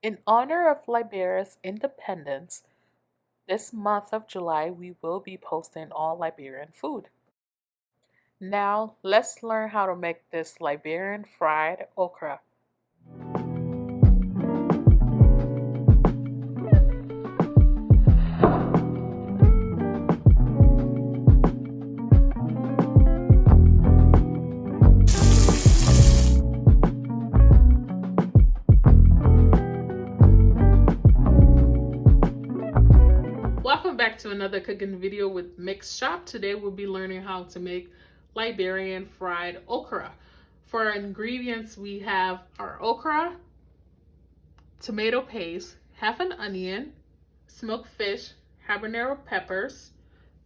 In honor of Liberia's independence, this month of July we will be posting all Liberian food. Now, let's learn how to make this Liberian fried okra. Welcome back to another cooking video with Mix Shop. Today we'll be learning how to make Liberian fried okra. For our ingredients, we have our okra, tomato paste, half an onion, smoked fish, habanero peppers,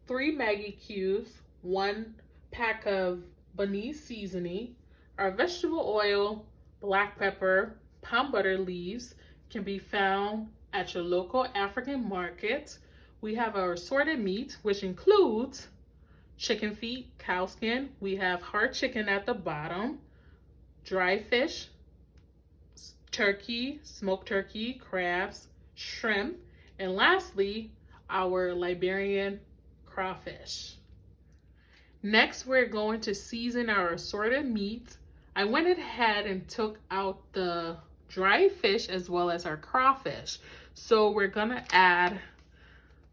3 Maggie cubes, 1 pack of Banese seasoning, our vegetable oil, black pepper, palm butter leaves can be found at your local African market. We have our assorted meat, which includes chicken feet, cow skin. We have hard chicken at the bottom, dry fish, turkey, smoked turkey, crabs, shrimp, and lastly, our Liberian crawfish. Next, we're going to season our assorted meat. I went ahead and took out the dry fish as well as our crawfish. So we're gonna add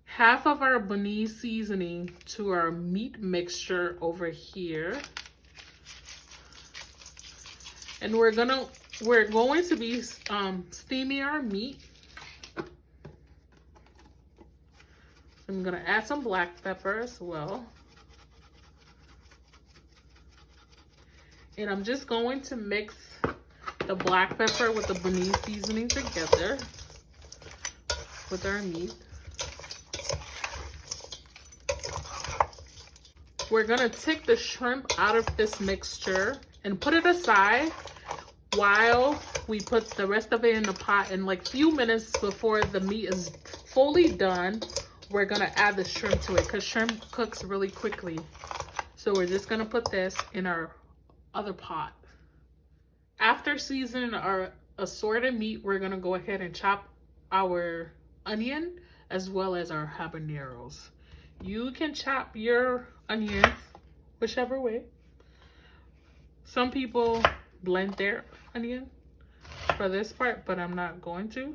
half of our Banese seasoning to our meat mixture over here. And we're going to be steaming our meat. I'm gonna add some black pepper as well. And I'm just going to mix the black pepper with the Banese seasoning together with our meat. We're gonna take the shrimp out of this mixture and put it aside while we put the rest of it in the pot. In like few minutes before the meat is fully done, we're gonna add the shrimp to it because shrimp cooks really quickly. So we're just gonna put this in our other pot. After seasoning our assorted meat, we're gonna go ahead and chop our onion as well as our habaneros. You can chop your onions whichever way. Some people blend their onion for this part, but I'm not going to.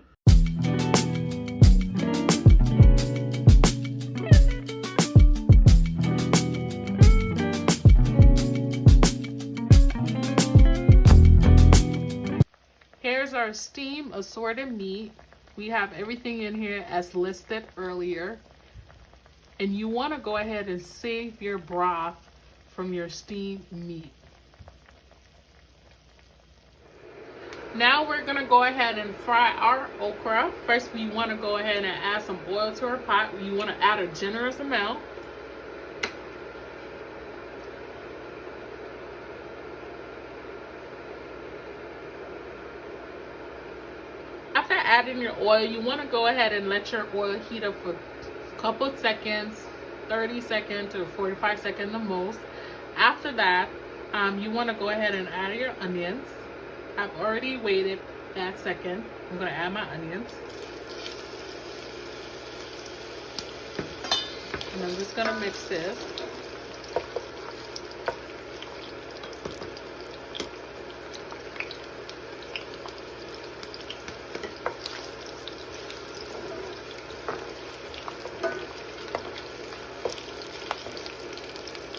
Here's our steam assorted meat. We have everything in here as listed earlier. And you want to go ahead and save your broth from your steamed meat. Now we're going to go ahead and fry our okra. First, we want to go ahead and add some oil to our pot. You want to add a generous amount. After adding your oil, you want to go ahead and let your oil heat up for couple seconds, 30 seconds to 45 seconds the most. After that, you want to go ahead and add your onions. I've already waited that second. I'm going to add my onions. And I'm just going to mix this.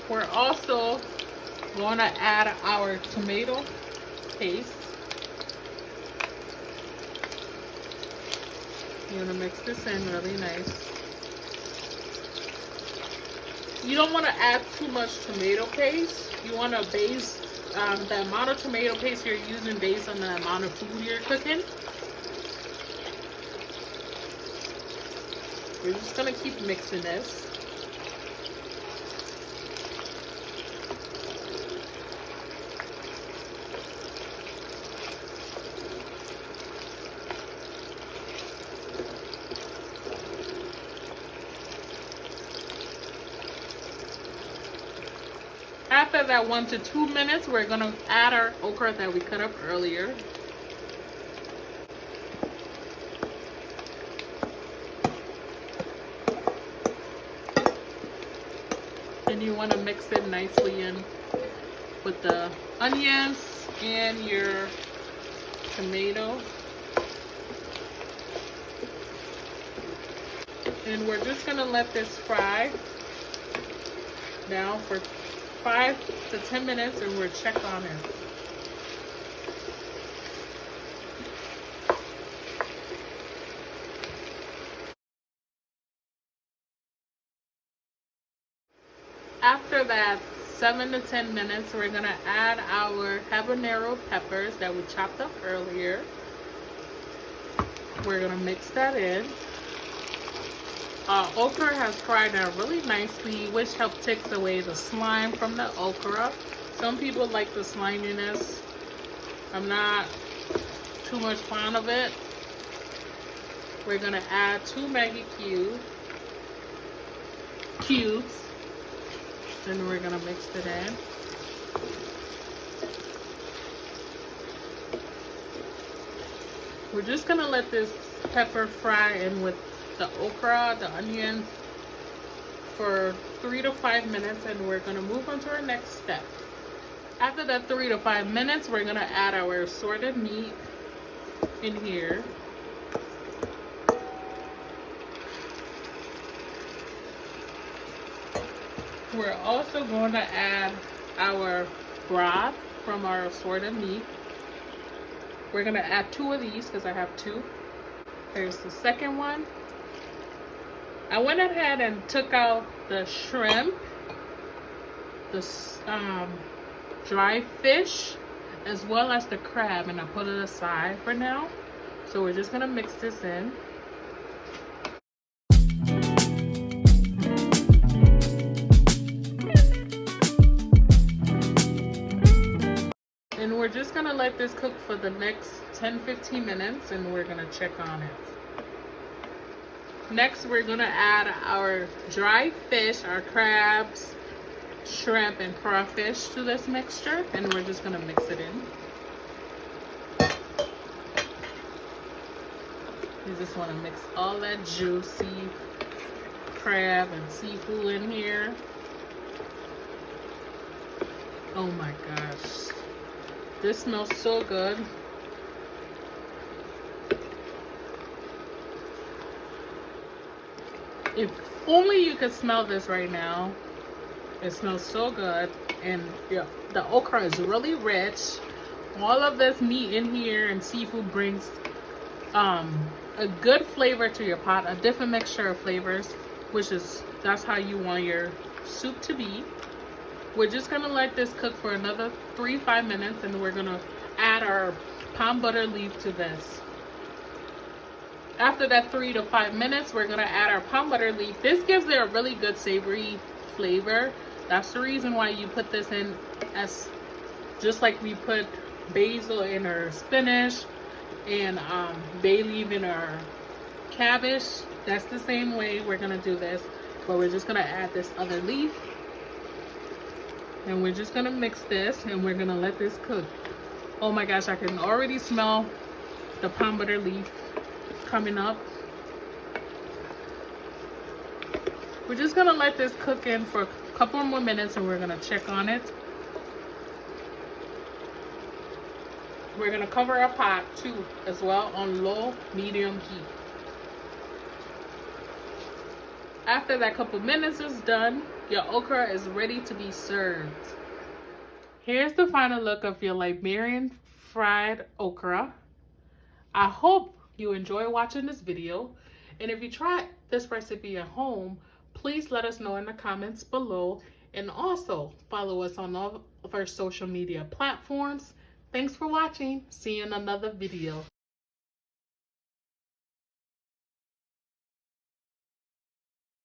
We're also going to add our tomato paste. You're going to mix this in really nice. You don't want to add too much tomato paste. You want to base the amount of tomato paste you're using based on the amount of food you're cooking. We're just going to keep mixing this. After that 1 to 2 minutes, we're gonna add our okra that we cut up earlier. and you want to mix it nicely in with the onions and your tomato. And we're just gonna let this fry now for 5 to 10 minutes, and we'll check on it. After that 7 to 10 minutes, we're gonna add our habanero peppers that we chopped up earlier. We're gonna mix that in. Okra has fried out really nicely, which helps takes away the slime from the okra. Some people like the sliminess. I'm not too much fan of it. We're gonna add 2 Maggie cubes. Then we're gonna mix it in. We're just gonna let this pepper fry in with the okra, the onions for 3 to 5 minutes, and we're gonna move on to our next step. After that 3 to 5 minutes, we're gonna add our assorted meat in here. We're also going to add our broth from our assorted meat. We're going to add 2 of these because I have 2. Here's the second one. I went ahead and took out the shrimp, the dry fish, as well as the crab, and I put it aside for now. So we're just going to mix this in. And we're just gonna let this cook for the next 10-15 minutes, and we're gonna check on it. Next, we're gonna add our dry fish, our crabs, shrimp, and crawfish to this mixture, and we're just gonna mix it in. You just wanna mix all that juicy crab and seafood in here. Oh my gosh. This smells so good. If only you could smell this right now. It smells so good. And yeah, the okra is really rich. All of this meat in here and seafood brings a good flavor to your pot, a different mixture of flavors, that's how you want your soup to be. We're just gonna let this cook for another 3-5 minutes, and we're gonna add our palm butter leaf to this. After that 3 to 5 minutes, we're gonna add our palm butter leaf. This gives it a really good savory flavor. That's the reason why you put this in, as just like we put basil in our spinach and bay leaf in our cabbage. That's the same way we're gonna do this, but we're just gonna add this other leaf. And we're just gonna mix this, and we're gonna let this cook. Oh my gosh, I can already smell the palm butter leaf coming up. We're just gonna let this cook in for a couple more minutes, and we're gonna check on it. We're gonna cover our pot too as well on low medium heat. After that couple minutes is done, your okra is ready to be served. Here's the final look of your Liberian fried okra. I hope you enjoy watching this video. And if you try this recipe at home, please let us know in the comments below. And also follow us on all of our social media platforms. Thanks for watching. See you in another video.